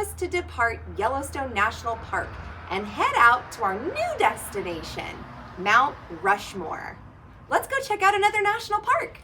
us to depart Yellowstone National Park and head out to our new destination, Mount Rushmore. Let's go check out another national park.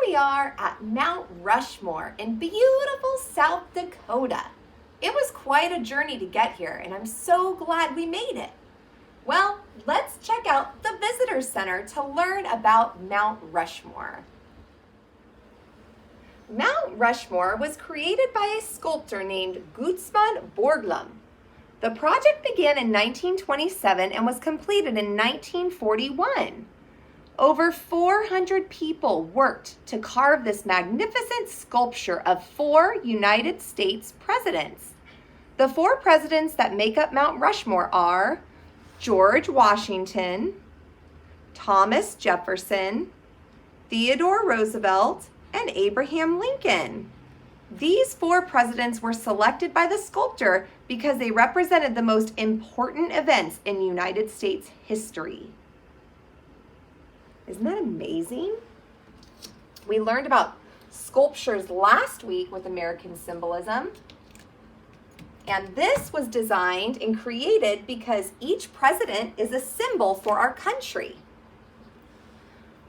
We are at Mount Rushmore in beautiful South Dakota. It was quite a journey to get here, and I'm so glad we made it. Well, let's check out the Visitor Center to learn about Mount Rushmore. Mount Rushmore was created by a sculptor named Gudmund Borglum. The project began in 1927 and was completed in 1941. Over 400 people worked to carve this magnificent sculpture of 4 United States presidents. The 4 presidents that make up Mount Rushmore are George Washington, Thomas Jefferson, Theodore Roosevelt, and Abraham Lincoln. These 4 presidents were selected by the sculptor because they represented the most important events in United States history. Isn't that amazing? We learned about sculptures last week with American symbolism. And this was designed and created because each president is a symbol for our country.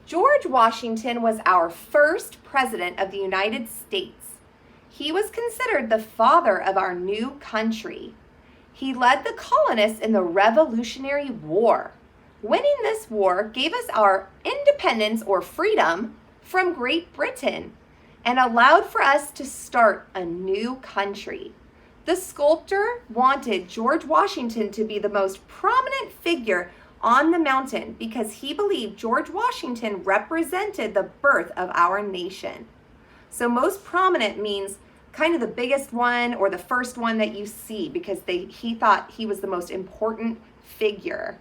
George Washington was our first president of the United States. He was considered the father of our new country. He led the colonists in the Revolutionary War. Winning this war gave us our independence or freedom from Great Britain and allowed for us to start a new country. The sculptor wanted George Washington to be the most prominent figure on the mountain because he believed George Washington represented the birth of our nation. So most prominent means kind of the biggest one or the first one that you see because he thought he was the most important figure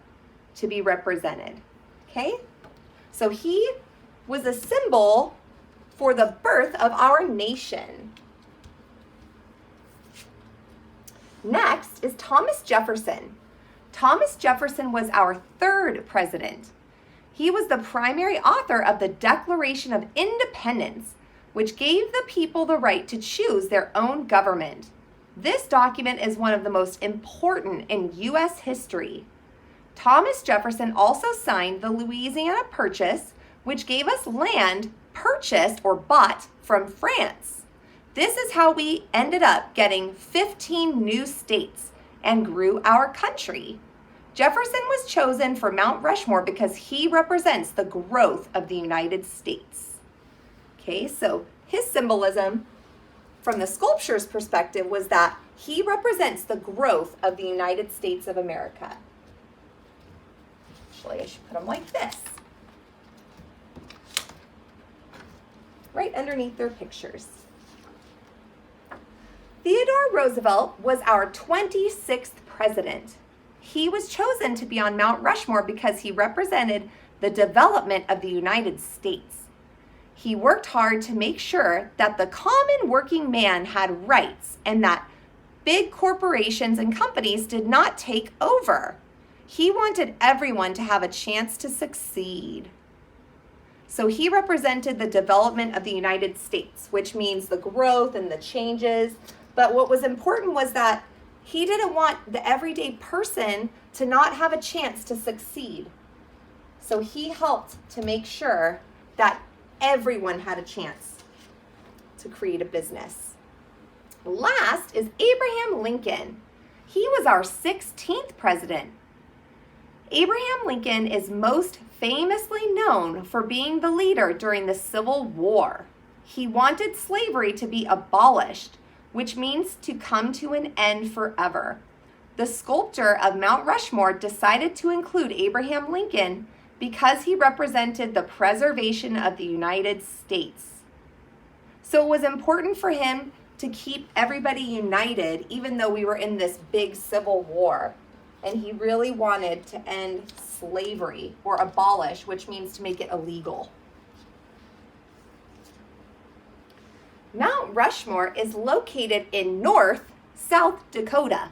to be represented. Okay? So he was a symbol for the birth of our nation. Next is Thomas Jefferson. Thomas Jefferson was our 3rd president. He was the primary author of the Declaration of Independence, which gave the people the right to choose their own government. This document is one of the most important in U.S. history. Thomas Jefferson also signed the Louisiana Purchase, which gave us land purchased or bought from France. This is how we ended up getting 15 new states and grew our country. Jefferson was chosen for Mount Rushmore because he represents the growth of the United States. Okay, so his symbolism from the sculpture's perspective was that he represents the growth of the United States of America. Actually, I should put them like this, right underneath their pictures. Theodore Roosevelt was our 26th president. He was chosen to be on Mount Rushmore because he represented the development of the United States. He worked hard to make sure that the common working man had rights and that big corporations and companies did not take over. He wanted everyone to have a chance to succeed. So he represented the development of the United States, which means the growth and the changes. But what was important was that He didn't want the everyday person to not have a chance to succeed. So he helped to make sure that everyone had a chance to create a business. Last is Abraham Lincoln. He was our 16th president. Abraham Lincoln is most famously known for being the leader during the Civil War. He wanted slavery to be abolished, which means to come to an end forever. The sculptor of Mount Rushmore decided to include Abraham Lincoln because he represented the preservation of the United States. So it was important for him to keep everybody united, even though we were in this big civil war. And he really wanted to end slavery, or abolish, which means to make it illegal. Mount Rushmore is located in South Dakota.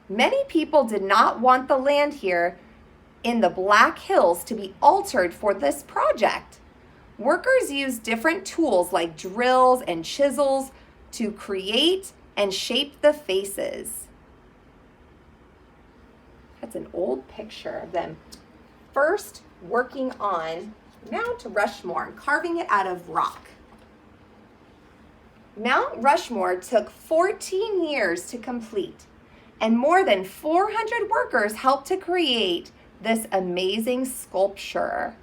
Many people did not want the land here in the Black Hills to be altered for this project. Workers used different tools like drills and chisels to create and shape the faces. That's an old picture of them first working on Mount Rushmore and carving it out of rock. Mount Rushmore took 14 years to complete, and more than 400 workers helped to create this amazing sculpture.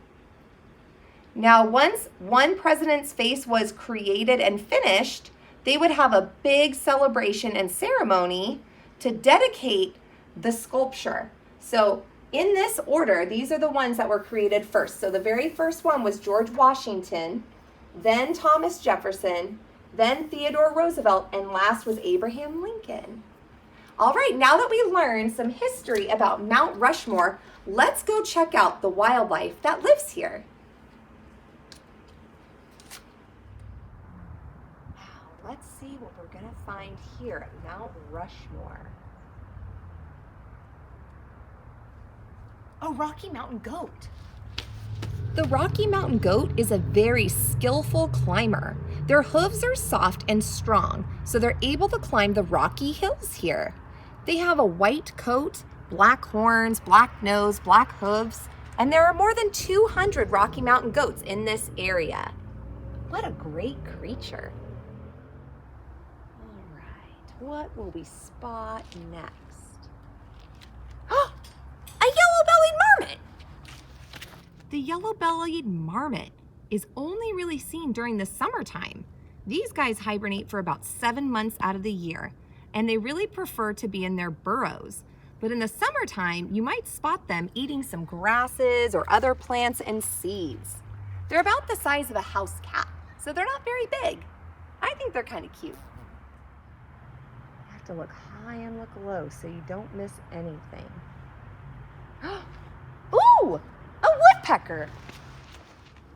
Now, once one president's face was created and finished, they would have a big celebration and ceremony to dedicate the sculpture. So in this order, these are the ones that were created first. So the very first one was George Washington, then Thomas Jefferson, then Theodore Roosevelt, and last was Abraham Lincoln. All right, now that we learned some history about Mount Rushmore, let's go check out the wildlife that lives here. Wow, let's see what we're gonna find here at Mount Rushmore. A Rocky Mountain goat. The Rocky Mountain goat is a very skillful climber. Their hooves are soft and strong, so they're able to climb the rocky hills here. They have a white coat, black horns, black nose, black hooves, and there are more than 200 Rocky Mountain goats in this area. What a great creature. All right, what will we spot next? Oh, a yellow-bellied marmot! The yellow-bellied marmot is only really seen during the summertime. These guys hibernate for about 7 months out of the year, and they really prefer to be in their burrows. But in the summertime, you might spot them eating some grasses or other plants and seeds. They're about the size of a house cat, so they're not very big. I think they're kind of cute. You have to look high and look low so you don't miss anything. Ooh! A woodpecker!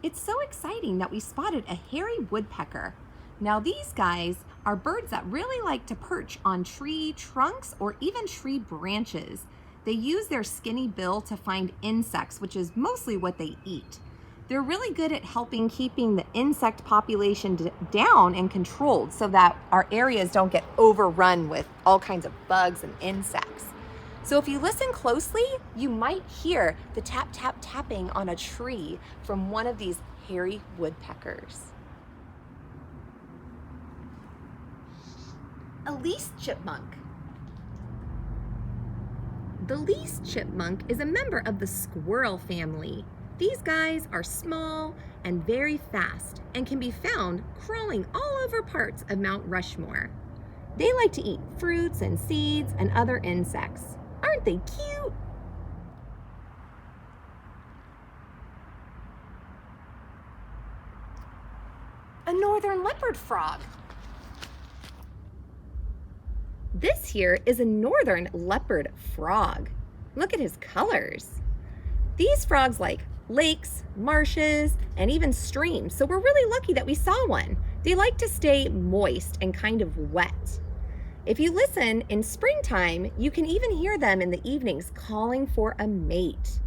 It's so exciting that we spotted a hairy woodpecker. Now these guys are birds that really like to perch on tree trunks or even tree branches. They use their skinny bill to find insects, which is mostly what they eat. They're really good at helping keeping the insect population down and controlled so that our areas don't get overrun with all kinds of bugs and insects. So if you listen closely, you might hear the tap, tap, tapping on a tree from one of these hairy woodpeckers. A least chipmunk. The least chipmunk is a member of the squirrel family. These guys are small and very fast and can be found crawling all over parts of Mount Rushmore. They like to eat fruits and seeds and other insects. Aren't they cute? A northern leopard frog. This here is a northern leopard frog. Look at his colors. These frogs like lakes, marshes, and even streams, so we're really lucky that we saw one. They like to stay moist and kind of wet. If you listen in springtime, you can even hear them in the evenings calling for a mate.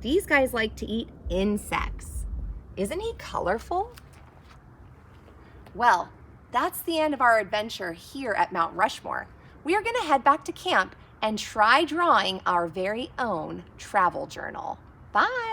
These guys like to eat insects. Isn't he colorful? Well, that's the end of our adventure here at Mount Rushmore. we are going to head back to camp and try drawing our very own travel journal. Bye!